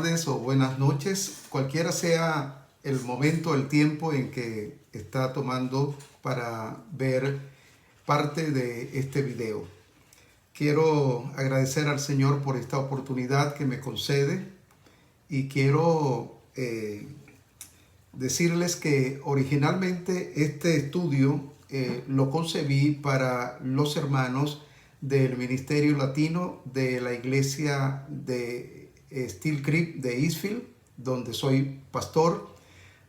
tardes o buenas noches, cualquiera sea el momento, el tiempo en que está tomando para ver parte de este video. Quiero agradecer al Señor por esta oportunidad que me concede y quiero decirles que originalmente este estudio lo concebí para los hermanos del Ministerio Latino de la Iglesia de Steel Creek de Eastfield, donde soy pastor.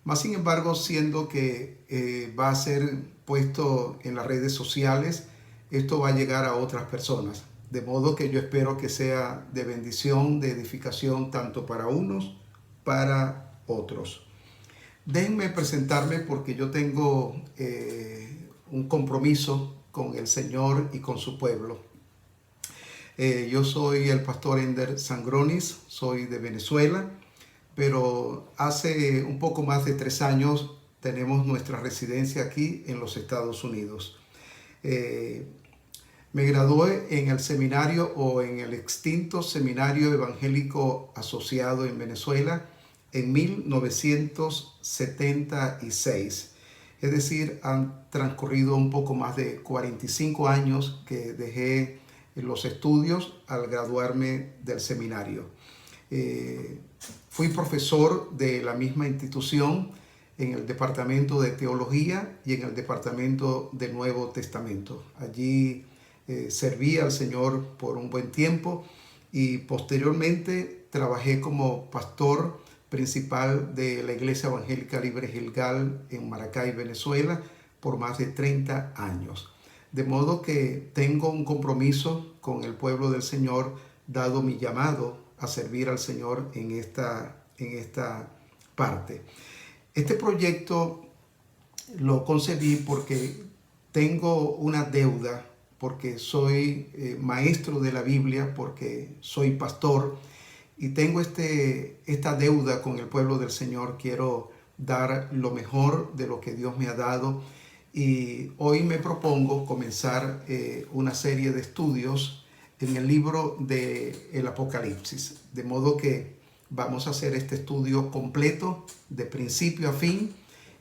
Más sin embargo, siendo que va a ser puesto en las redes sociales, esto va a llegar a otras personas. De modo que yo espero que sea de bendición, de edificación, tanto para unos, para otros. Déjenme presentarme porque yo tengo un compromiso con el Señor y con su pueblo. Yo soy el pastor Ender Sangronis, soy de Venezuela, pero hace un poco más de 3 años tenemos nuestra residencia aquí en los Estados Unidos. Me gradué en el seminario o en el extinto Seminario Evangélico Asociado en Venezuela en 1976. Es decir, han transcurrido un poco más de 45 años que dejé los estudios al graduarme del seminario. Fui profesor de la misma institución en el Departamento de Teología y en el Departamento de Nuevo Testamento. Allí serví al Señor por un buen tiempo y posteriormente trabajé como pastor principal de la Iglesia Evangélica Libre Gilgal en Maracay, Venezuela, por más de 30 años. De modo que tengo un compromiso con el pueblo del Señor, dado mi llamado a servir al Señor en esta parte. Este proyecto lo concebí porque tengo una deuda, porque soy maestro de la Biblia, porque soy pastor, y tengo esta deuda con el pueblo del Señor. Quiero dar lo mejor de lo que Dios me ha dado. Y hoy me propongo comenzar una serie de estudios en el libro del Apocalipsis. De modo que vamos a hacer este estudio completo de principio a fin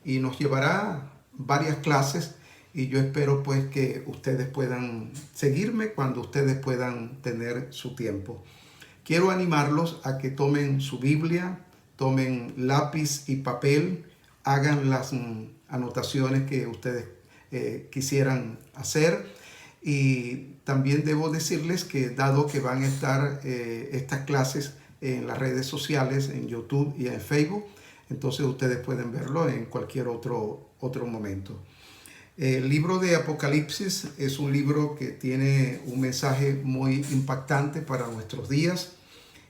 y nos llevará varias clases. Y yo espero pues que ustedes puedan seguirme cuando ustedes puedan tener su tiempo. Quiero animarlos a que tomen su Biblia, tomen lápiz y papel, hagan las anotaciones que ustedes quisieran hacer. Y también debo decirles que dado que van a estar estas clases en las redes sociales, en YouTube y en Facebook, entonces ustedes pueden verlo en cualquier otro momento. El libro de Apocalipsis es un libro que tiene un mensaje muy impactante para nuestros días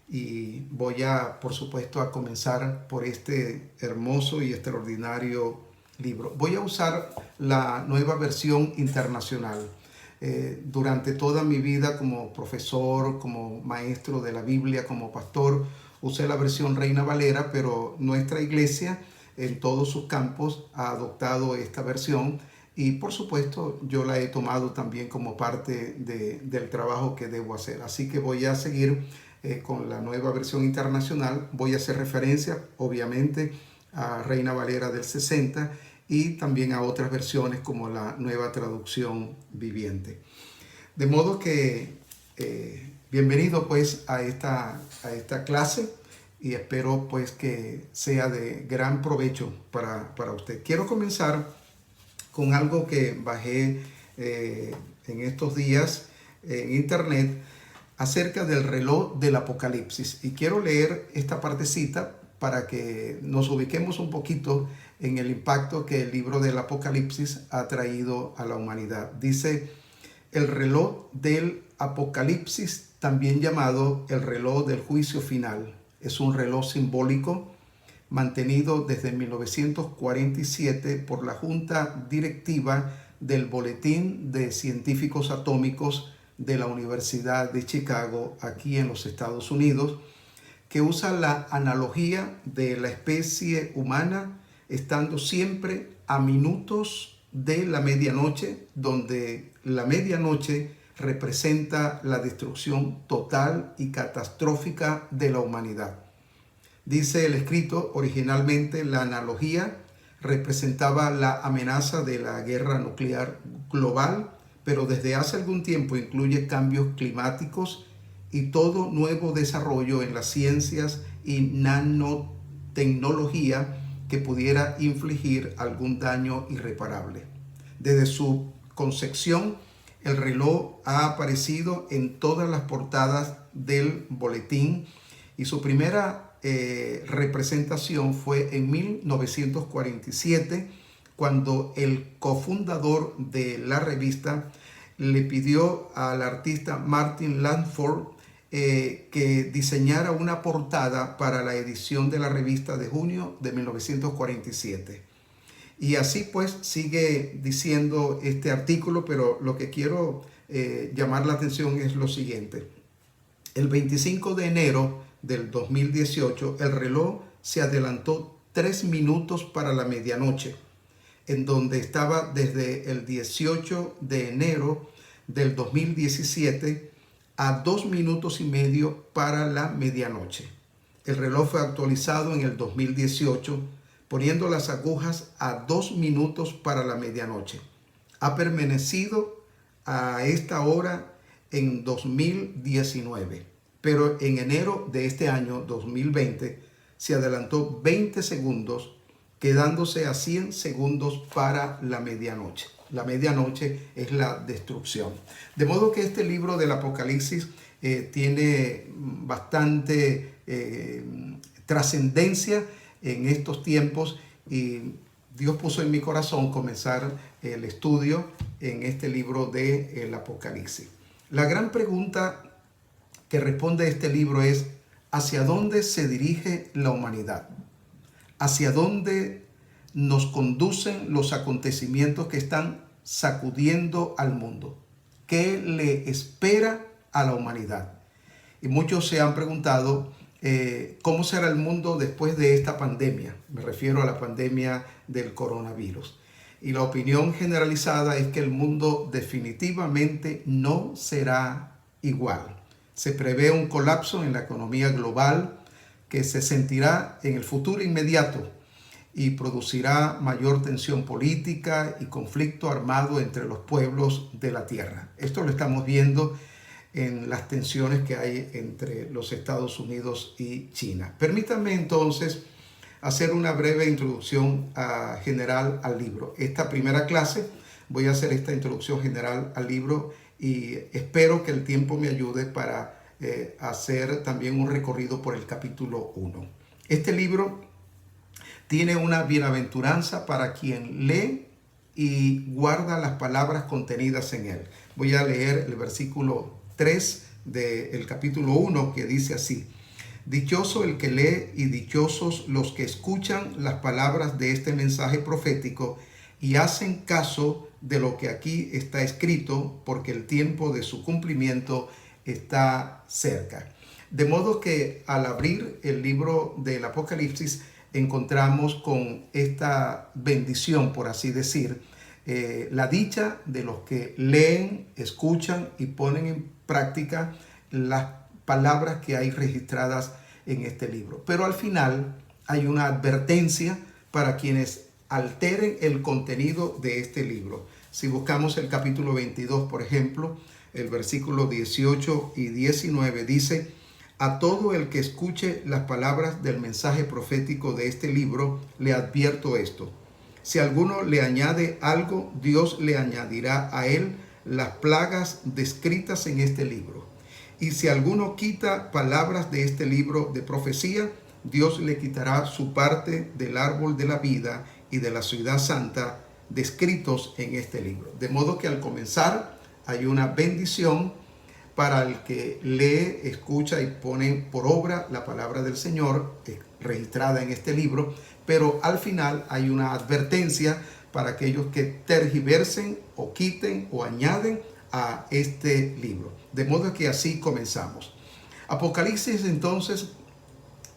y voy por supuesto, a comenzar por este hermoso y extraordinario libro. Voy a usar la Nueva Versión Internacional. Durante toda mi vida como profesor, como maestro de la Biblia, como pastor, usé la versión Reina Valera, pero nuestra iglesia en todos sus campos ha adoptado esta versión. Y por supuesto yo la he tomado también como parte del trabajo que debo hacer. Así que voy a seguir con la Nueva Versión Internacional. Voy a hacer referencia obviamente a Reina Valera del 60 y también a otras versiones como la Nueva Traducción Viviente. De modo que bienvenido pues a esta clase y espero pues que sea de gran provecho para usted. Quiero comenzar con algo que bajé en estos días en internet acerca del reloj del Apocalipsis. Y quiero leer esta partecita para que nos ubiquemos un poquito en el impacto que el libro del Apocalipsis ha traído a la humanidad. Dice: el reloj del Apocalipsis, también llamado el reloj del juicio final, es un reloj simbólico mantenido desde 1947 por la Junta Directiva del Boletín de Científicos Atómicos de la Universidad de Chicago, aquí en los Estados Unidos, que usa la analogía de la especie humana estando siempre a minutos de la medianoche, donde la medianoche representa la destrucción total y catastrófica de la humanidad. Dice el escrito, originalmente la analogía representaba la amenaza de la guerra nuclear global, pero desde hace algún tiempo incluye cambios climáticos y todo nuevo desarrollo en las ciencias y nanotecnología que pudiera infligir algún daño irreparable. Desde su concepción, el reloj ha aparecido en todas las portadas del boletín y su primera representación fue en 1947, cuando el cofundador de la revista le pidió al artista Martin Landford que diseñara una portada para la edición de la revista de junio de 1947. Y así pues sigue diciendo este artículo, pero lo que quiero llamar la atención es lo siguiente. El 25 de enero del 2018, el reloj se adelantó 3 minutos para la medianoche, en donde estaba desde el 18 de enero del 2017 a 2 minutos y medio para la medianoche. El reloj fue actualizado en el 2018, poniendo las agujas a 2 minutos para la medianoche. Ha permanecido a esta hora en 2019. Pero en enero de este año 2020 se adelantó 20 segundos, quedándose a 100 segundos para la medianoche. La medianoche es la destrucción. De modo que este libro del Apocalipsis tiene bastante trascendencia en estos tiempos, y Dios puso en mi corazón comenzar el estudio en este libro del Apocalipsis. La gran pregunta que responde este libro es: ¿hacia dónde se dirige la humanidad? ¿Hacia dónde nos conducen los acontecimientos que están sacudiendo al mundo? ¿Qué le espera a la humanidad? Y muchos se han preguntado ¿cómo será el mundo después de esta pandemia? Me refiero a la pandemia del coronavirus. Y la opinión generalizada es que el mundo definitivamente no será igual. Se prevé un colapso en la economía global que se sentirá en el futuro inmediato y producirá mayor tensión política y conflicto armado entre los pueblos de la tierra. Esto lo estamos viendo en las tensiones que hay entre los Estados Unidos y China. Permítanme entonces hacer una breve introducción general al libro. Esta primera clase voy a hacer esta introducción general al libro, y espero que el tiempo me ayude para hacer también un recorrido por el capítulo 1. Este libro tiene una bienaventuranza para quien lee y guarda las palabras contenidas en él. Voy a leer el versículo 3 del capítulo 1, que dice así: Dichoso el que lee y dichosos los que escuchan las palabras de este mensaje profético y hacen caso de lo que aquí está escrito, porque el tiempo de su cumplimiento está cerca. De modo que al abrir el libro del Apocalipsis encontramos con esta bendición, por así decir, la dicha de los que leen, escuchan y ponen en práctica las palabras que hay registradas en este libro. Pero al final hay una advertencia para quienes alteren el contenido de este libro. Si buscamos el capítulo 22, por ejemplo, el versículo 18 y 19 dice: a todo el que escuche las palabras del mensaje profético de este libro, le advierto esto: si alguno le añade algo, Dios le añadirá a él las plagas descritas en este libro. Y si alguno quita palabras de este libro de profecía, Dios le quitará su parte del árbol de la vida y de la ciudad santa descritos en este libro. De modo que al comenzar hay una bendición para el que lee, escucha y pone por obra la palabra del Señor registrada en este libro, pero al final hay una advertencia para aquellos que tergiversen o quiten o añaden a este libro. De modo que así comenzamos. Apocalipsis entonces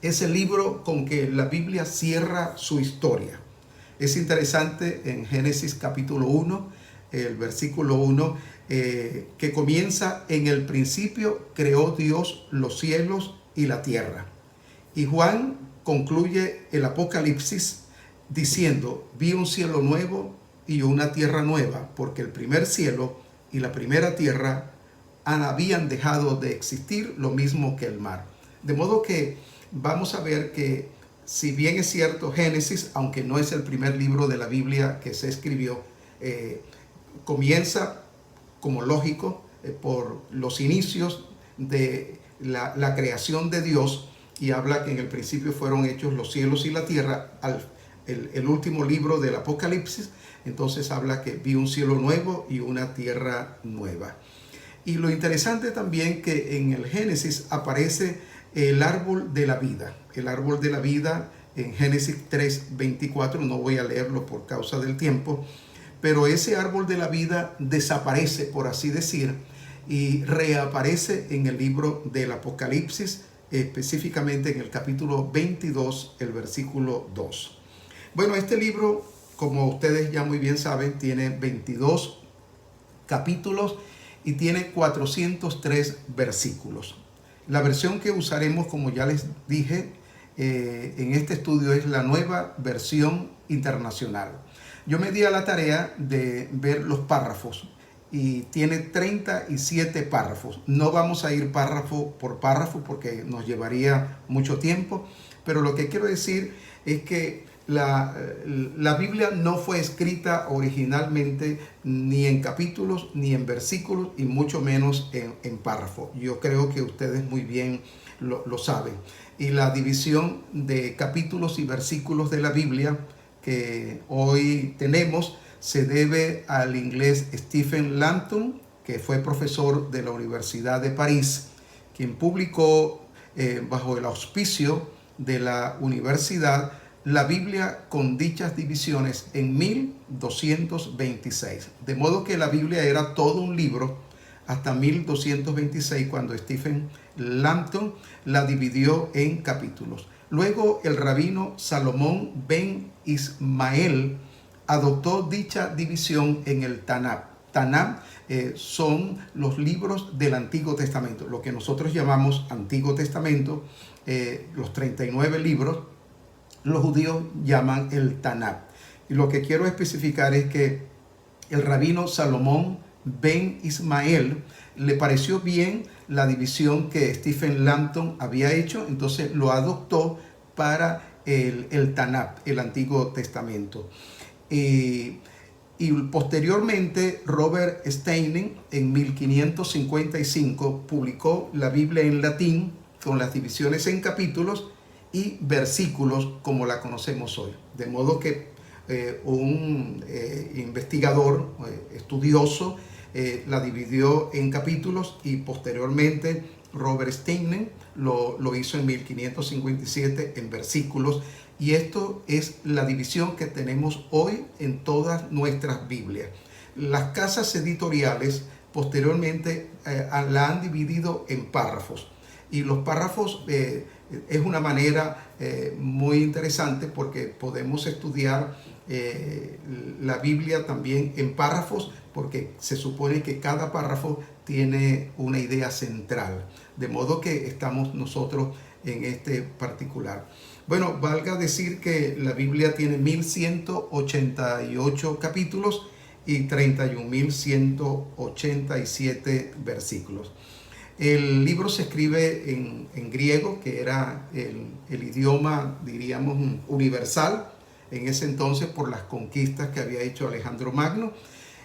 es el libro con que la Biblia cierra su historia. Es interesante en Génesis capítulo 1, el versículo 1, que comienza: en el principio creó Dios los cielos y la tierra. Y Juan concluye el Apocalipsis diciendo: vi un cielo nuevo y una tierra nueva, porque el primer cielo y la primera tierra habían dejado de existir, lo mismo que el mar. De modo que vamos a ver que, si bien es cierto, Génesis, aunque no es el primer libro de la Biblia que se escribió, comienza como lógico por los inicios de la creación de Dios, y habla que en el principio fueron hechos los cielos y la tierra. El último libro del Apocalipsis, entonces habla que vi un cielo nuevo y una tierra nueva. Y lo interesante también que en el Génesis aparece el árbol de la vida. El árbol de la vida en Génesis 3:24, no voy a leerlo por causa del tiempo, pero ese árbol de la vida desaparece, por así decir, y reaparece en el libro del Apocalipsis, específicamente en el capítulo 22, el versículo 2. Bueno, este libro, como ustedes ya muy bien saben, tiene 22 capítulos y tiene 403 versículos. La versión que usaremos, como ya les dije, en este estudio es la Nueva Versión Internacional. Yo me di a la tarea de ver los párrafos y tiene 37 párrafos. No vamos a ir párrafo por párrafo porque nos llevaría mucho tiempo, pero lo que quiero decir es que la Biblia no fue escrita originalmente ni en capítulos ni en versículos, y mucho menos en párrafos. Yo creo que ustedes muy bien lo saben. Y la división de capítulos y versículos de la Biblia que hoy tenemos se debe al inglés Stephen Langton, que fue profesor de la Universidad de París, quien publicó bajo el auspicio de la universidad la Biblia con dichas divisiones en 1226. De modo que la Biblia era todo un libro hasta 1226, cuando Stephen Langton la dividió en capítulos. Luego el rabino Salomón ben Ismael adoptó dicha división en el Tanakh. Tanakh son los libros del Antiguo Testamento, lo que nosotros llamamos Antiguo Testamento, los 39 libros. Los judíos llaman el Tanakh. Y lo que quiero especificar es que el rabino Salomón ben Ismael le pareció bien la división que Stephen Langton había hecho, entonces lo adoptó para el Tanakh, el Antiguo Testamento. Y posteriormente Robert Steiner en 1555 publicó la Biblia en latín con las divisiones en capítulos y versículos como la conocemos hoy. De modo que un investigador, estudioso, la dividió en capítulos, y posteriormente Robert Steiner lo hizo en 1557 en versículos. Y esto es la división que tenemos hoy en todas nuestras Biblias. Las casas editoriales posteriormente la han dividido en párrafos. Y los párrafos es una manera muy interesante porque podemos estudiar la Biblia también en párrafos, porque se supone que cada párrafo tiene una idea central. De modo que estamos nosotros en este particular. Bueno, valga decir que la Biblia tiene 1188 capítulos y 31.187 versículos. El libro se escribe en griego, que era el idioma, diríamos, universal en ese entonces por las conquistas que había hecho Alejandro Magno.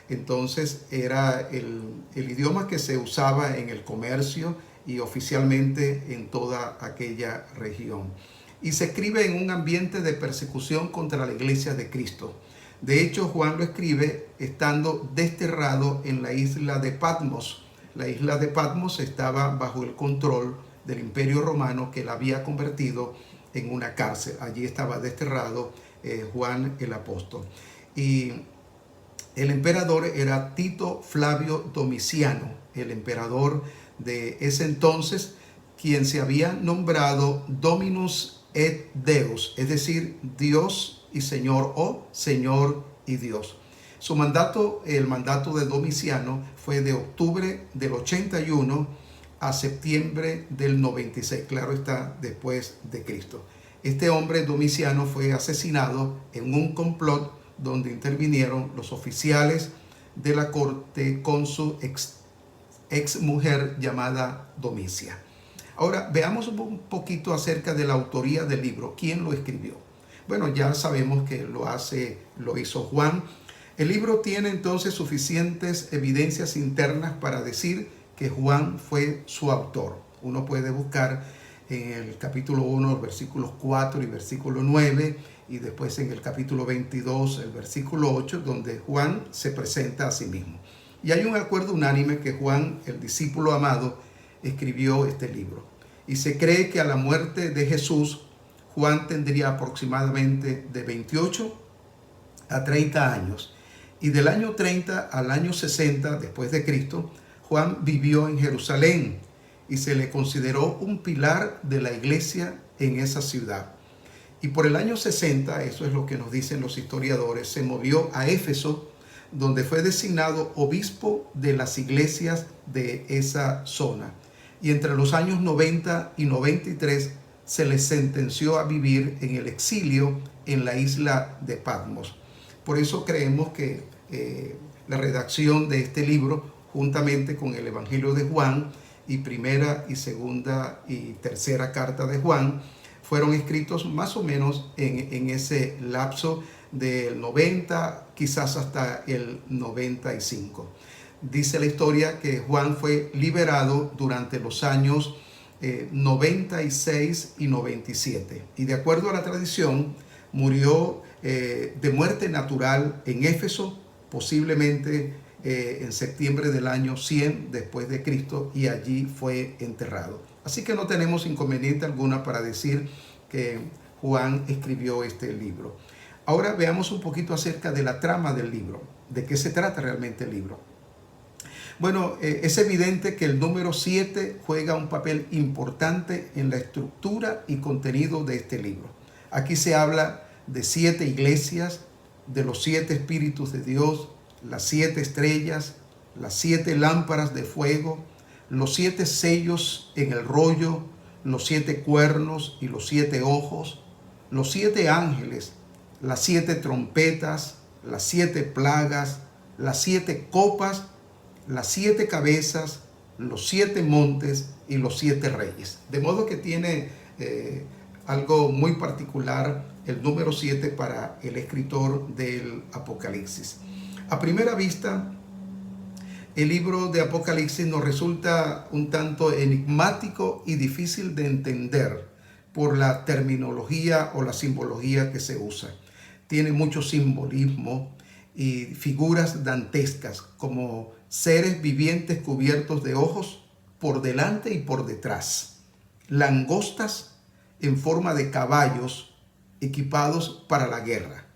Entonces era el idioma que se usaba en el comercio y oficialmente en toda aquella región. Y se escribe en un ambiente de persecución contra la iglesia de Cristo. De hecho, Juan lo escribe estando desterrado en la isla de Patmos. La isla de Patmos estaba bajo el control del Imperio Romano, que la había convertido en una cárcel. Allí estaba desterrado Juan el apóstol. Y el emperador era Tito Flavio Domiciano, el emperador de ese entonces, quien se había nombrado Dominus et Deus, es decir, Dios y Señor, o Señor y Dios. Su mandato, el mandato de Domiciano, fue de octubre del 81 a septiembre del 96, claro está, después de Cristo. Este hombre Domiciano fue asesinado en un complot donde intervinieron los oficiales de la corte con su ex mujer llamada Domicia. Ahora veamos un poquito acerca de la autoría del libro. ¿Quién lo escribió? Bueno, ya sabemos que lo hizo Juan. El libro tiene entonces suficientes evidencias internas para decir que Juan fue su autor. Uno puede buscar en el capítulo 1, versículos 4 y versículo 9, y después en el capítulo 22, el versículo 8, donde Juan se presenta a sí mismo. Y hay un acuerdo unánime que Juan, el discípulo amado, escribió este libro. Y se cree que a la muerte de Jesús, Juan tendría aproximadamente de 28 a 30 años. Y del año 30 al año 60 después de Cristo, Juan vivió en Jerusalén y se le consideró un pilar de la iglesia en esa ciudad. Y por el año 60, eso es lo que nos dicen los historiadores, se movió a Éfeso, donde fue designado obispo de las iglesias de esa zona. Y entre los años 90 y 93 se le sentenció a vivir en el exilio en la isla de Patmos. Por eso creemos que la redacción de este libro, juntamente con el Evangelio de Juan y primera y segunda y tercera carta de Juan, fueron escritos más o menos en ese lapso del 90, quizás hasta el 95. Dice la historia que Juan fue liberado durante los años 96 y 97. Y de acuerdo a la tradición, murió de muerte natural en Éfeso, posiblemente en septiembre del año 100 después de Cristo, y allí fue enterrado. Así que no tenemos inconveniente alguna para decir que Juan escribió este libro. Ahora veamos un poquito acerca de la trama del libro, de qué se trata realmente el libro. Bueno, es evidente que el número 7 juega un papel importante en la estructura y contenido de este libro. Aquí se habla de 7 iglesias, de los 7 espíritus de Dios, las 7 estrellas, las 7 lámparas de fuego, los 7 sellos en el rollo, los 7 cuernos y los 7 ojos, los 7 ángeles, las 7 trompetas, las 7 plagas, las 7 copas, las 7 cabezas, los 7 montes y los 7 reyes. De modo que tiene algo muy particular el número 7 para el escritor del Apocalipsis. A primera vista, el libro de Apocalipsis nos resulta un tanto enigmático y difícil de entender por la terminología o la simbología que se usa. Tiene mucho simbolismo y figuras dantescas como seres vivientes cubiertos de ojos por delante y por detrás, langostas en forma de caballos equipados para la guerra,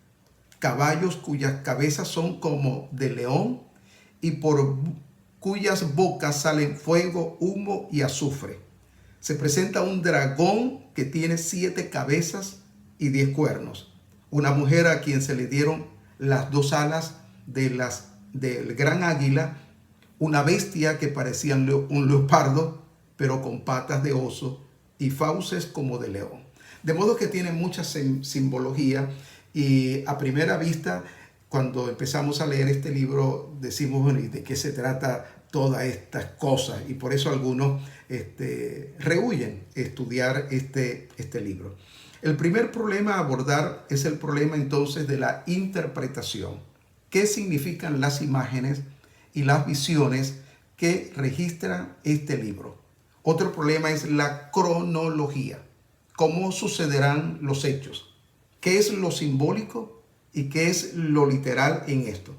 caballos cuyas cabezas son como de león y por cuyas bocas salen fuego, humo y azufre. Se presenta un dragón que tiene 7 cabezas y 10 cuernos, una mujer a quien se le dieron las 2 alas del gran águila, una bestia que parecía un leopardo, pero con patas de oso y fauces como de león. De modo que tiene mucha simbología, y a primera vista, cuando empezamos a leer este libro, decimos, bueno, ¿y de qué se trata todas estas cosas? Y por eso algunos rehúyen estudiar este libro. El primer problema a abordar es el problema entonces de la interpretación. ¿Qué significan las imágenes y las visiones que registra este libro? Otro problema es la cronología. ¿Cómo sucederán los hechos? ¿Qué es lo simbólico y qué es lo literal en esto?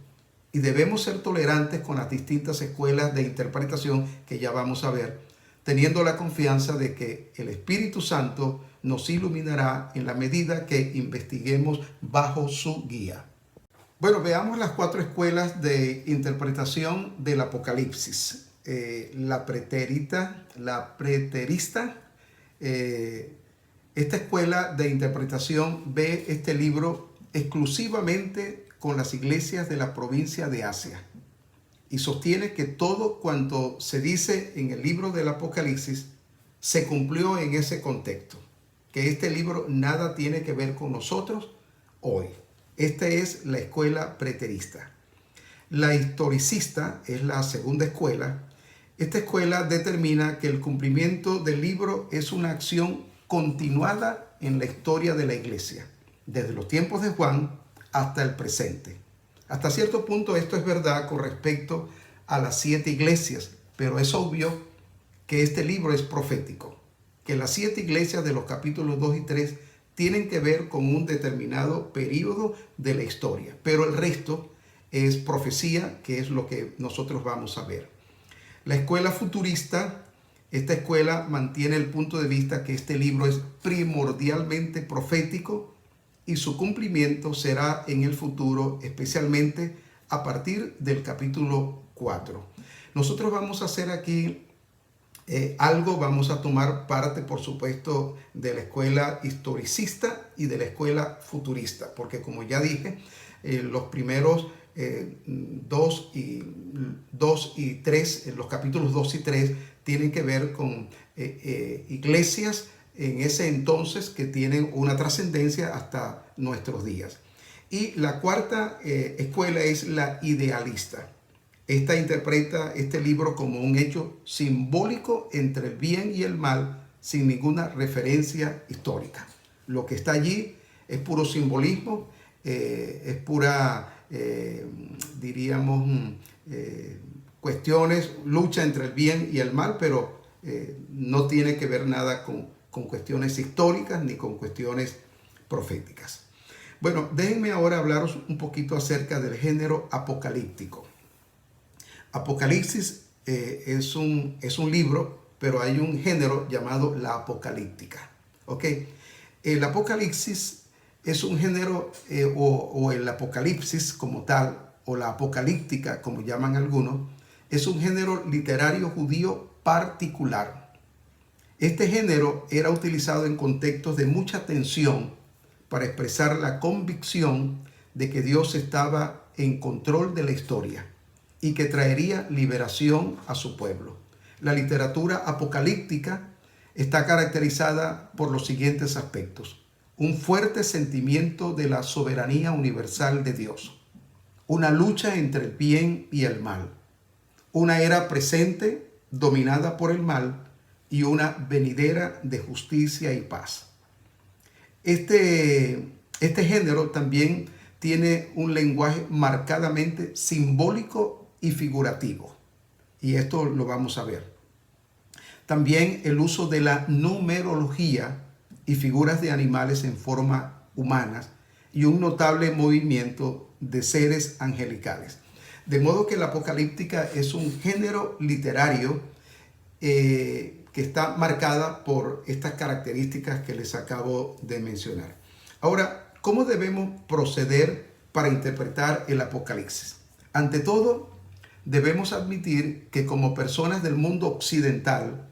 Y debemos ser tolerantes con las distintas escuelas de interpretación que ya vamos a ver, teniendo la confianza de que el Espíritu Santo nos iluminará en la medida que investiguemos bajo su guía. Bueno, veamos las 4 escuelas de interpretación del Apocalipsis. La preterista. Esta escuela de interpretación ve este libro exclusivamente con las iglesias de la provincia de Asia y sostiene que todo cuanto se dice en el libro del Apocalipsis se cumplió en ese contexto. que este libro nada tiene que ver con nosotros hoy. Esta es la escuela preterista. La historicista es la segunda escuela. Esta escuela determina que el cumplimiento del libro es una acción continuada en la historia de la iglesia, desde los tiempos de Juan hasta el presente. Hasta cierto punto esto es verdad con respecto a las 7 iglesias, pero es obvio que este libro es profético, que las 7 iglesias de los capítulos 2 y 3 tienen que ver con un determinado periodo de la historia, pero el resto es profecía, que es lo que nosotros vamos a ver. La escuela futurista, esta escuela mantiene el punto de vista que este libro es primordialmente profético y su cumplimiento será en el futuro, especialmente a partir del capítulo 4. Nosotros vamos a hacer aquí vamos a tomar parte, por supuesto, de la escuela historicista y de la escuela futurista, porque como ya dije, los primeros 2 y 3, los capítulos 2 y 3, tienen que ver con iglesias en ese entonces que tienen una trascendencia hasta nuestros días. Y la cuarta escuela es la idealista. Esta interpreta este libro como un hecho simbólico entre el bien y el mal, sin ninguna referencia histórica. Lo que está allí es puro simbolismo, es pura, cuestiones, lucha entre el bien y el mal, pero no tiene que ver nada con cuestiones históricas ni con cuestiones proféticas. Bueno, déjenme ahora hablaros un poquito acerca del género apocalíptico. Apocalipsis es un libro, pero hay un género llamado la apocalíptica. ¿Ok? El apocalipsis es un género, o el apocalipsis como tal, o la apocalíptica como llaman algunos, es un género literario judío particular. Este género era utilizado en contextos de mucha tensión para expresar la convicción de que Dios estaba en control de la historia y que traería liberación a su pueblo. La literatura apocalíptica está caracterizada por los siguientes aspectos: un fuerte sentimiento de la soberanía universal de Dios, una lucha entre el bien y el mal, una era presente dominada por el mal y una venidera de justicia y paz. Este género también tiene un lenguaje marcadamente simbólico y figurativo, y esto lo vamos a ver. También el uso de la numerología y figuras de animales en forma humanas y un notable movimiento de seres angelicales. De modo que la apocalíptica es un género literario que está marcada por estas características que les acabo de mencionar. Ahora, ¿cómo debemos proceder para interpretar el Apocalipsis? Ante todo, debemos admitir que como personas del mundo occidental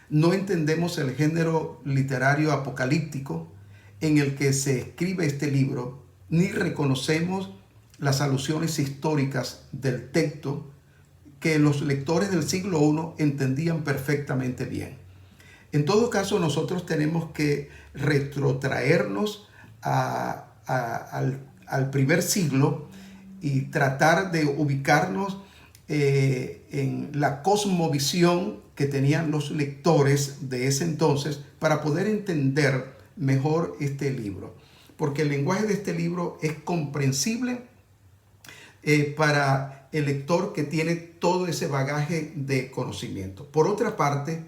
no entendemos el género literario apocalíptico en el que se escribe este libro, ni reconocemos las alusiones históricas del texto que los lectores del siglo I entendían perfectamente bien. En todo caso, nosotros tenemos que retrotraernos al primer siglo y tratar de ubicarnos en la cosmovisión que tenían los lectores de ese entonces para poder entender mejor este libro. Porque el lenguaje de este libro es comprensible para el lector que tiene todo ese bagaje de conocimiento. Por otra parte,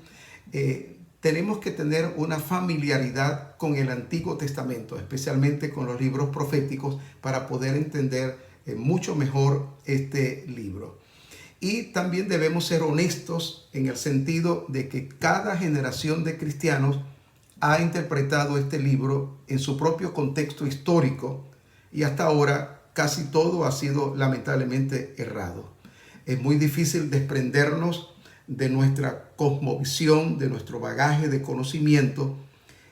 tenemos que tener una familiaridad con el Antiguo Testamento, especialmente con los libros proféticos, para poder entender mucho mejor este libro. Y también debemos ser honestos en el sentido de que cada generación de cristianos ha interpretado este libro en su propio contexto histórico y hasta ahora casi todo ha sido lamentablemente errado. Es muy difícil desprendernos de nuestra cosmovisión, de nuestro bagaje de conocimiento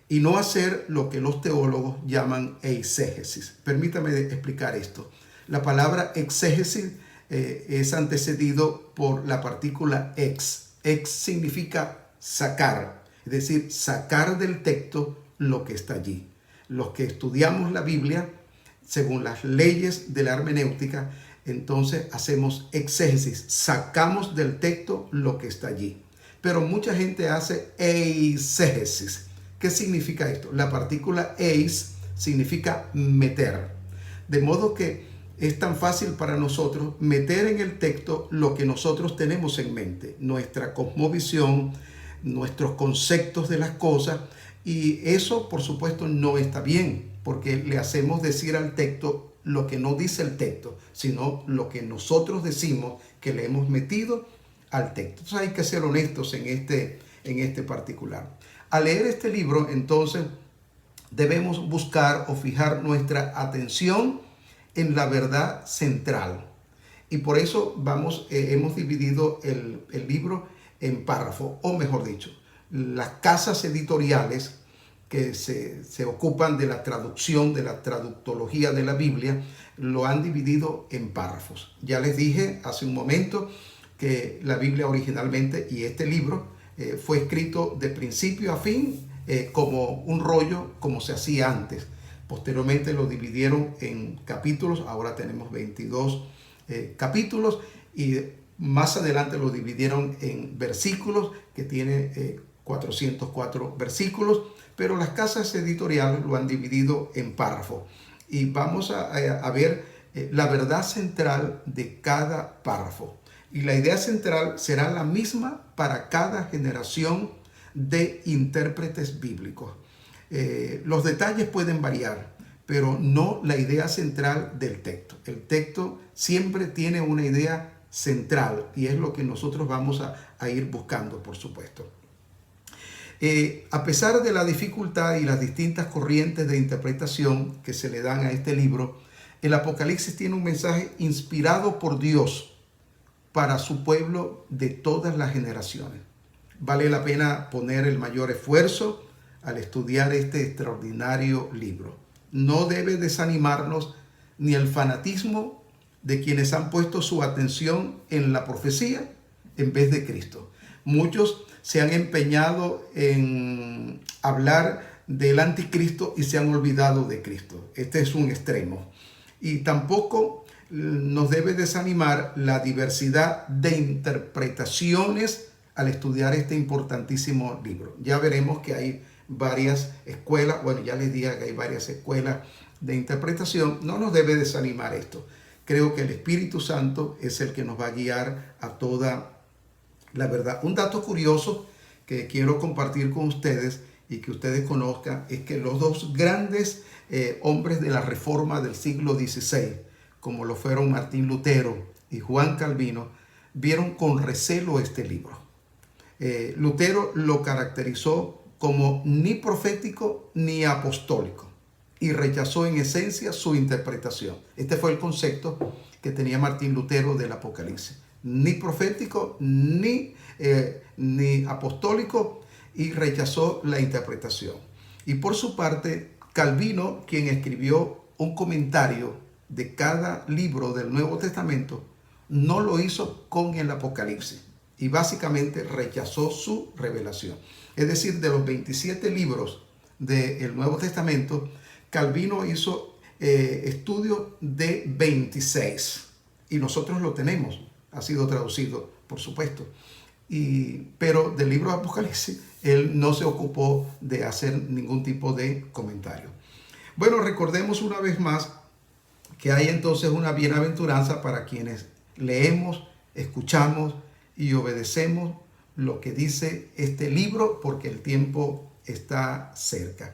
y no hacer lo que los teólogos llaman exégesis. Permítame explicar esto. La palabra exégesis es antecedido por la partícula ex. Ex significa sacar, es decir, sacar del texto lo que está allí. Los que estudiamos la Biblia, según las leyes de la hermenéutica, entonces hacemos exégesis, sacamos del texto lo que está allí. Pero mucha gente hace eisegesis. ¿Qué significa esto? La partícula eis significa meter. De modo que es tan fácil para nosotros meter en el texto lo que nosotros tenemos en mente, nuestra cosmovisión, nuestros conceptos de las cosas, y eso por supuesto no está bien, porque le hacemos decir al texto lo que no dice el texto, sino lo que nosotros decimos que le hemos metido al texto. Entonces hay que ser honestos en este particular. Al leer este libro, entonces, debemos buscar o fijar nuestra atención en la verdad central. Y por eso hemos dividido el libro en párrafos, o mejor dicho, las casas editoriales que se ocupan de la traducción, de la traductología de la Biblia, lo han dividido en párrafos. Ya les dije hace un momento que la Biblia originalmente y este libro fue escrito de principio a fin como un rollo, como se hacía antes. Posteriormente lo dividieron en capítulos, ahora tenemos 22 capítulos, y más adelante lo dividieron en versículos, que tiene 404 versículos, pero las casas editoriales lo han dividido en párrafos. Y vamos a ver la verdad central de cada párrafo. Y la idea central será la misma para cada generación de intérpretes bíblicos. Los detalles pueden variar, pero no la idea central del texto. El texto siempre tiene una idea central y es lo que nosotros vamos a ir buscando, por supuesto. A pesar de la dificultad y las distintas corrientes de interpretación que se le dan a este libro, el Apocalipsis tiene un mensaje inspirado por Dios para su pueblo de todas las generaciones. Vale la pena poner el mayor esfuerzo al estudiar este extraordinario libro. No debe desanimarnos ni el fanatismo de quienes han puesto su atención en la profecía en vez de Cristo. Muchos se han empeñado en hablar del anticristo y se han olvidado de Cristo. Este es un extremo. Y tampoco nos debe desanimar la diversidad de interpretaciones al estudiar este importantísimo libro. Ya veremos que hay varias escuelas, bueno, ya les dije que hay varias escuelas de interpretación. No nos debe desanimar esto. Creo que el Espíritu Santo es el que nos va a guiar a toda la verdad. Un dato curioso que quiero compartir con ustedes y que ustedes conozcan es que los dos grandes hombres de la Reforma del siglo XVI, como lo fueron Martín Lutero y Juan Calvino, vieron con recelo este libro. Lutero lo caracterizó como ni profético ni apostólico y rechazó en esencia su interpretación. Este fue el concepto que tenía Martín Lutero del Apocalipsis. Ni profético ni apostólico, y rechazó la interpretación. Y por su parte, Calvino, quien escribió un comentario de cada libro del Nuevo Testamento, no lo hizo con el Apocalipsis y básicamente rechazó su revelación. Es decir, de los 27 libros del Nuevo Testamento, Calvino hizo estudio de 26 y nosotros lo tenemos. Ha sido traducido, por supuesto. Pero del libro de Apocalipsis, él no se ocupó de hacer ningún tipo de comentario. Bueno, recordemos una vez más que hay entonces una bienaventuranza para quienes leemos, escuchamos y obedecemos lo que dice este libro, porque el tiempo está cerca.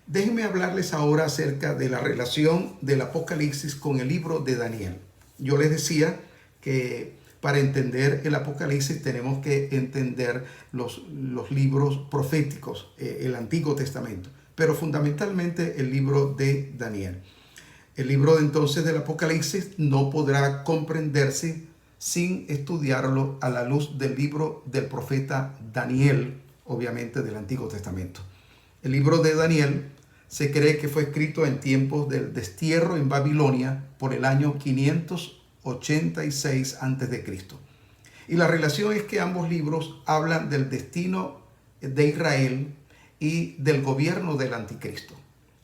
Déjenme hablarles ahora acerca de la relación del Apocalipsis con el libro de Daniel. Yo les decía que para entender el Apocalipsis tenemos que entender los libros proféticos, el Antiguo Testamento, pero fundamentalmente el libro de Daniel. El libro entonces del Apocalipsis no podrá comprenderse sin estudiarlo a la luz del libro del profeta Daniel, obviamente del Antiguo Testamento. El libro de Daniel se cree que fue escrito en tiempos del destierro en Babilonia por el año 586 a.C. Y la relación es que ambos libros hablan del destino de Israel y del gobierno del anticristo.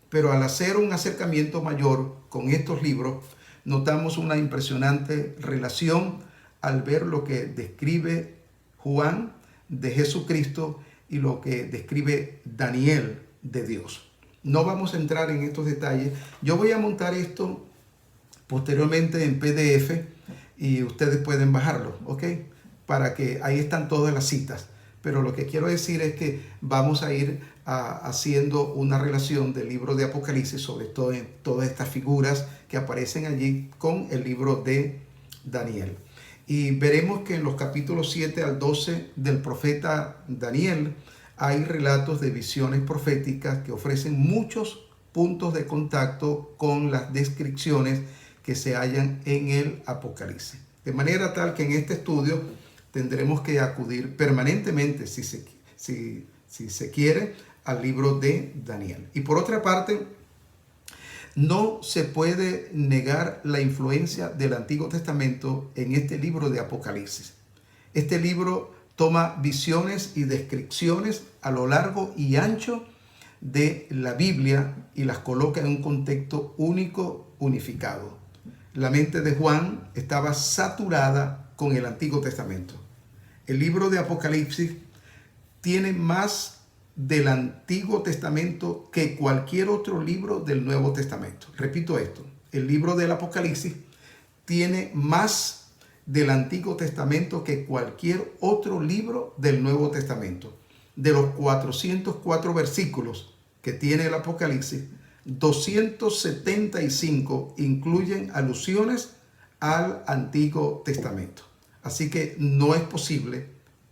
Pero al hacer un acercamiento mayor con estos libros, notamos una impresionante relación al ver lo que describe Juan de Jesucristo y lo que describe Daniel de Dios. No vamos a entrar en estos detalles. Yo voy a montar esto posteriormente en PDF y ustedes pueden bajarlo, ¿ok? Para que ahí están todas las citas. Pero lo que quiero decir es que vamos a ir haciendo una relación del libro de Apocalipsis, sobre todo en todas estas figuras que aparecen allí con el libro de Daniel. Y veremos que en los capítulos 7 al 12 del profeta Daniel hay relatos de visiones proféticas que ofrecen muchos puntos de contacto con las descripciones que se hallan en el Apocalipsis. De manera tal que en este estudio tendremos que acudir permanentemente, si se quiere, al libro de Daniel. Y por otra parte, no se puede negar la influencia del Antiguo Testamento en este libro de Apocalipsis. Este libro toma visiones y descripciones a lo largo y ancho de la Biblia y las coloca en un contexto único, unificado. La mente de Juan estaba saturada con el Antiguo Testamento. El libro de Apocalipsis tiene más del Antiguo Testamento que cualquier otro libro del Nuevo Testamento. Repito esto, el libro del Apocalipsis tiene más del Antiguo Testamento que cualquier otro libro del Nuevo Testamento. De los 404 versículos que tiene el Apocalipsis, 275 incluyen alusiones al Antiguo Testamento. Así que no es posible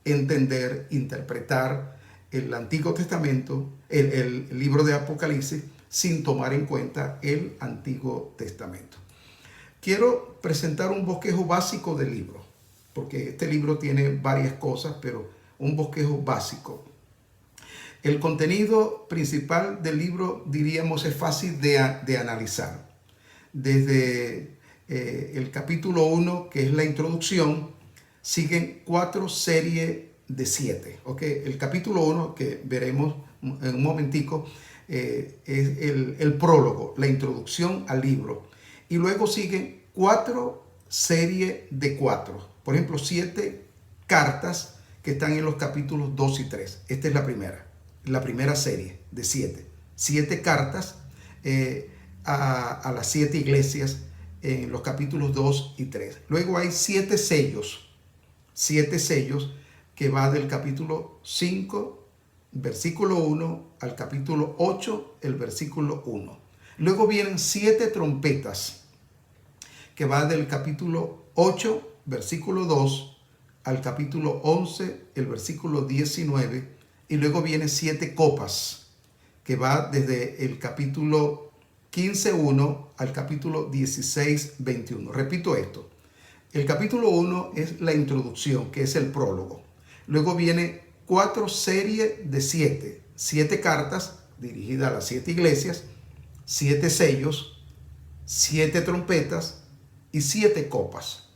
entender, interpretar el Antiguo Testamento, el libro de Apocalipsis, sin tomar en cuenta el Antiguo Testamento. Quiero presentar un bosquejo básico del libro, porque este libro tiene varias cosas, pero un bosquejo básico. El contenido principal del libro, diríamos, es fácil de analizar. Desde el capítulo 1, que es la introducción, siguen 4 series de 7. ¿Okay? El capítulo 1, que veremos en un momentico, es el prólogo, la introducción al libro. Y luego siguen 4 series de 4. Por ejemplo, 7 cartas que están en los capítulos 2 y 3. Esta es la primera serie de 7. 7 cartas a las 7 iglesias en los capítulos 2 y 3. Luego hay 7 sellos. 7 sellos que va del capítulo 5, versículo 1, al capítulo 8, el versículo 1. Luego vienen 7 trompetas, que va del capítulo 8, versículo 2, al capítulo 11, el versículo 19. Y luego vienen 7 copas, que va desde el capítulo 15:1 al capítulo 16:21. Repito esto. El capítulo 1 es la introducción, que es el prólogo. Luego viene 4 series de 7 cartas dirigidas a las 7 iglesias, 7 sellos, 7 trompetas y 7 copas.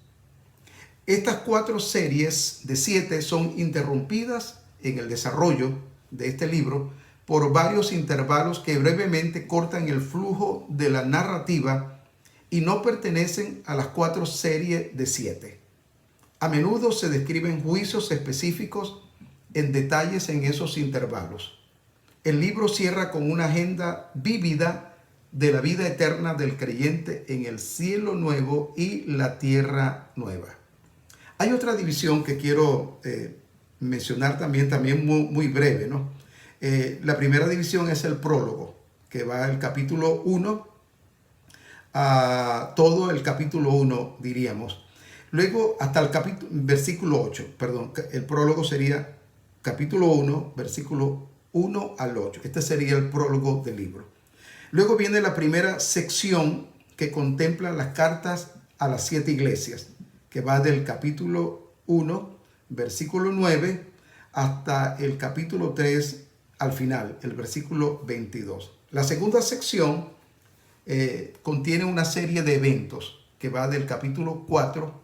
Estas 4 series de 7 son interrumpidas en el desarrollo de este libro por varios intervalos que brevemente cortan el flujo de la narrativa y no pertenecen a las 4 series de 7. A menudo se describen juicios específicos en detalles en esos intervalos. El libro cierra con una agenda vívida de la vida eterna del creyente en el cielo nuevo y la tierra nueva. Hay otra división que quiero mencionar también muy breve, ¿no? La primera división es el prólogo, que va del capítulo 1 a todo el capítulo 1, diríamos. Luego hasta el versículo 8, el prólogo sería capítulo 1, versículo 1 al 8. Este sería el prólogo del libro. Luego viene la primera sección que contempla las cartas a las 7 iglesias, que va del capítulo 1, versículo 9, hasta el capítulo 3, al final, el versículo 22. La segunda sección contiene una serie de eventos que va del capítulo 4,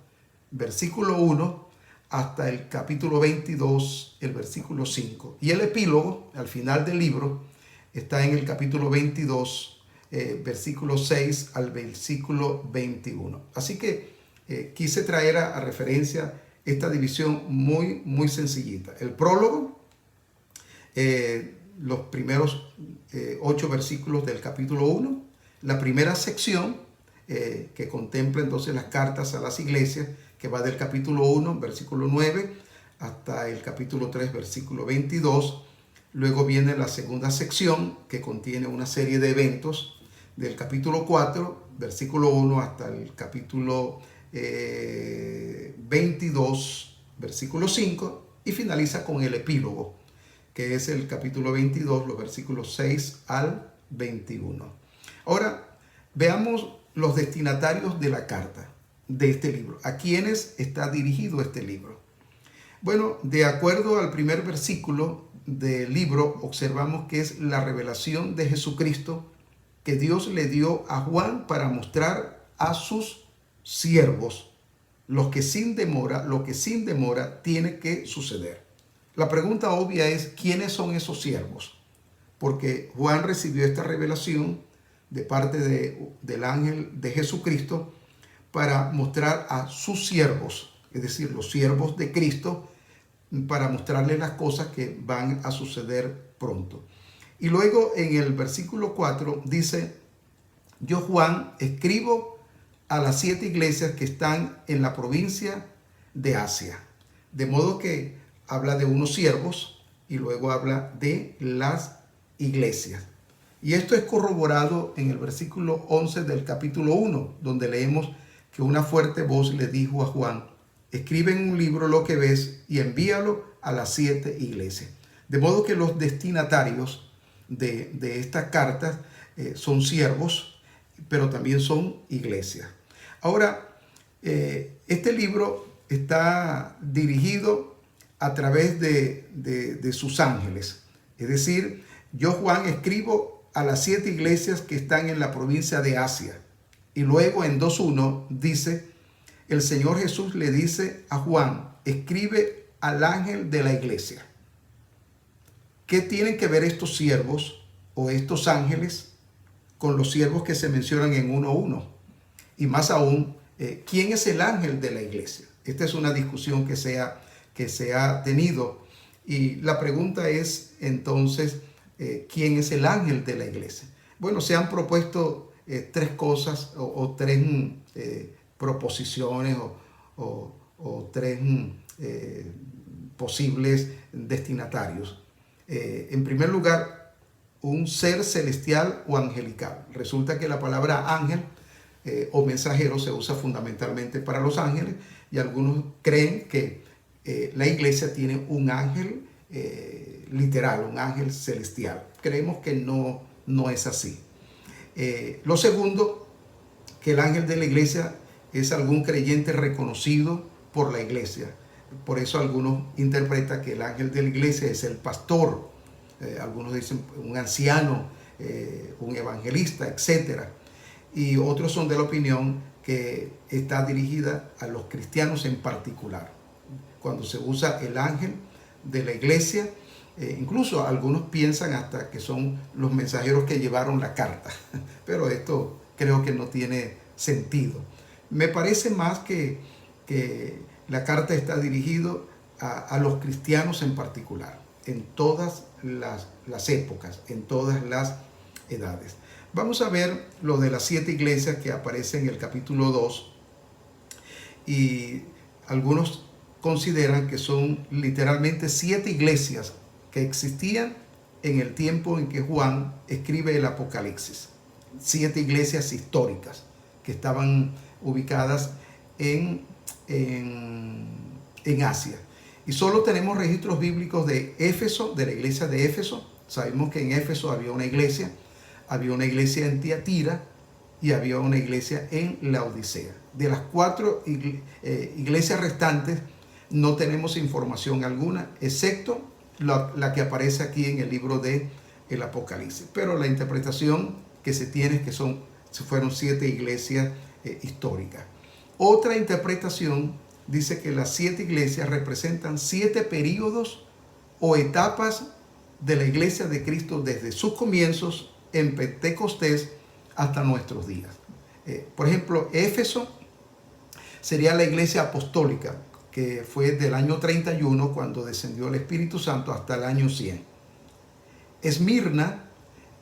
versículo 1, hasta el capítulo 22, el versículo 5. Y el epílogo, al final del libro, está en el capítulo 22, versículo 6 al versículo 21. Así que quise traer a referencia esta división muy sencillita. El prólogo, los primeros 8 versículos del capítulo 1, la primera sección que contempla entonces las cartas a las iglesias, que va del capítulo 1, versículo 9, hasta el capítulo 3, versículo 22. Luego viene la segunda sección, que contiene una serie de eventos, del capítulo 4, versículo 1, hasta el capítulo 22, versículo 5, y finaliza con el epílogo, que es el capítulo 22, los versículos 6 al 21. Ahora, veamos los destinatarios de la carta, de este libro. ¿A quiénes está dirigido este libro? Bueno, de acuerdo al primer versículo del libro, observamos que es la revelación de Jesucristo que Dios le dio a Juan para mostrar a sus siervos lo que sin demora tiene que suceder. La pregunta obvia es, ¿quiénes son esos siervos? Porque Juan recibió esta revelación de parte del ángel de Jesucristo para mostrar a sus siervos, es decir, los siervos de Cristo, para mostrarles las cosas que van a suceder pronto. Y luego en el versículo 4 dice, yo Juan escribo a las 7 iglesias que están en la provincia de Asia. De modo que habla de unos siervos y luego habla de las iglesias. Y esto es corroborado en el versículo 11 del capítulo 1, donde leemos que una fuerte voz le dijo a Juan, escribe en un libro lo que ves y envíalo a las 7 iglesias. De modo que los destinatarios de estas cartas son siervos, pero también son iglesias. Ahora, este libro está dirigido a través de sus ángeles. Es decir, yo Juan escribo a las 7 iglesias que están en la provincia de Asia. Y luego en 2.1 dice, el Señor Jesús le dice a Juan, escribe al ángel de la iglesia. ¿Qué tienen que ver estos siervos o estos ángeles con los siervos que se mencionan en 1.1? Y más aún, ¿quién es el ángel de la iglesia? Esta es una discusión que se ha tenido. Y la pregunta es entonces, ¿quién es el ángel de la iglesia? Bueno, se han propuesto 3 cosas o 3 proposiciones o 3 posibles destinatarios. En primer lugar, un ser celestial o angelical. Resulta que la palabra ángel o mensajero se usa fundamentalmente para los ángeles y algunos creen que la iglesia tiene un ángel literal, un ángel celestial. Creemos que no es así. Lo segundo, que el ángel de la iglesia es algún creyente reconocido por la iglesia. Por eso algunos interpretan que el ángel de la iglesia es el pastor, algunos dicen un anciano, un evangelista, etc. Y otros son de la opinión que está dirigida a los cristianos en particular. Cuando se usa el ángel de la iglesia, incluso algunos piensan hasta que son los mensajeros que llevaron la carta, pero esto creo que no tiene sentido. Me parece más que la carta está dirigida a los cristianos en particular, en todas las épocas, en todas las edades. Vamos a ver lo de las 7 iglesias que aparece en el capítulo 2 y algunos consideran que son literalmente 7 iglesias que existían en el tiempo en que Juan escribe el Apocalipsis. 7 iglesias históricas que estaban ubicadas en Asia. Y solo tenemos registros bíblicos de Éfeso, de la iglesia de Éfeso. Sabemos que en Éfeso había una iglesia en Tiatira y había una iglesia en Laodicea. De las 4 iglesias restantes no tenemos información alguna, excepto la que aparece aquí en el libro de el Apocalipsis. Pero la interpretación que se tiene es que fueron 7 iglesias históricas. Otra interpretación dice que las 7 iglesias representan 7 períodos o etapas de la iglesia de Cristo desde sus comienzos en Pentecostés hasta nuestros días. Por ejemplo, Éfeso sería la iglesia apostólica, que fue del año 31 cuando descendió el Espíritu Santo hasta el año 100. Esmirna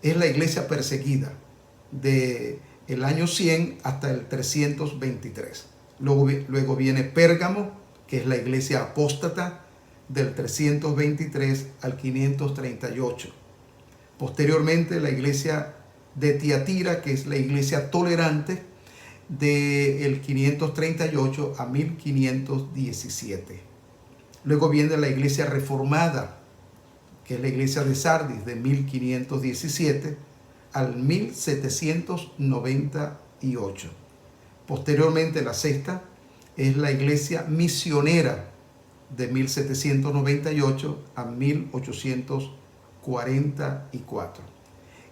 es la iglesia perseguida del año 100 hasta el 323. Luego viene Pérgamo, que es la iglesia apóstata, del 323 al 538. Posteriormente la iglesia de Tiatira, que es la iglesia tolerante, del 538 a 1517. Luego viene la iglesia reformada, que es la iglesia de Sardis, de 1517 al 1798. Posteriormente la sexta es la iglesia misionera, de 1798 a 1844.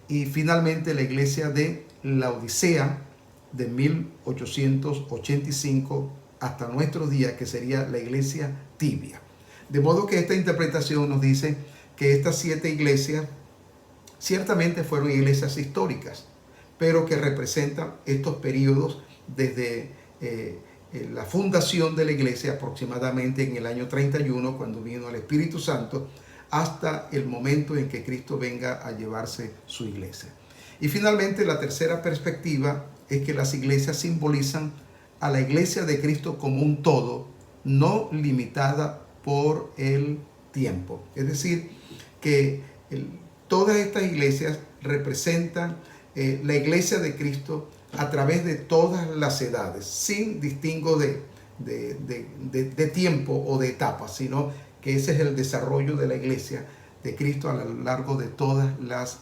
Y finalmente la iglesia de Laodicea, de 1885 hasta nuestros días, que sería la iglesia tibia. De modo que esta interpretación nos dice que estas 7 iglesias ciertamente fueron iglesias históricas, pero que representan estos periodos desde la fundación de la iglesia, aproximadamente en el año 31, cuando vino el Espíritu Santo, hasta el momento en que Cristo venga a llevarse su iglesia. Y finalmente la tercera perspectiva es que las iglesias simbolizan a la iglesia de Cristo como un todo, no limitada por el tiempo. Es decir, que todas estas iglesias representan la iglesia de Cristo a través de todas las edades, sin distingo de tiempo o de etapas, sino que ese es el desarrollo de la iglesia de Cristo a lo largo de todas las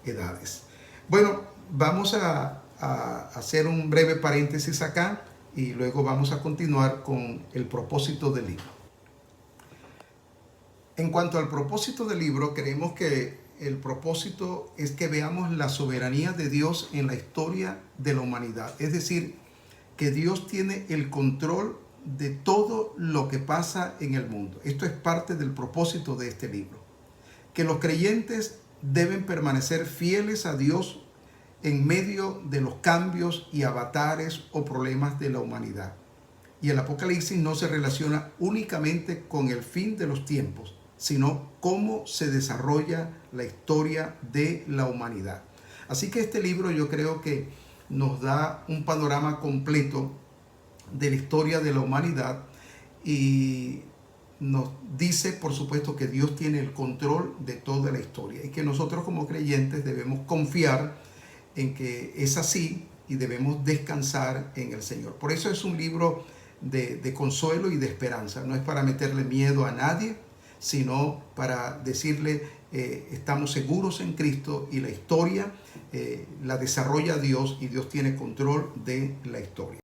edades. Bueno, vamos a hacer un breve paréntesis acá y luego vamos a continuar con el propósito del libro. En cuanto al propósito del libro, creemos que el propósito es que veamos la soberanía de Dios en la historia de la humanidad. Es decir, que Dios tiene el control de todo lo que pasa en el mundo. Esto es parte del propósito de este libro. Que los creyentes deben permanecer fieles a Dios en medio de los cambios y avatares o problemas de la humanidad. Y el Apocalipsis no se relaciona únicamente con el fin de los tiempos, sino cómo se desarrolla la historia de la humanidad. Así que este libro yo creo que nos da un panorama completo de la historia de la humanidad y nos dice, por supuesto, que Dios tiene el control de toda la historia y que nosotros como creyentes debemos confiar en que es así y debemos descansar en el Señor. Por eso es un libro de consuelo y de esperanza. No es para meterle miedo a nadie, sino para decirle estamos seguros en Cristo y la historia la desarrolla Dios y Dios tiene control de la historia.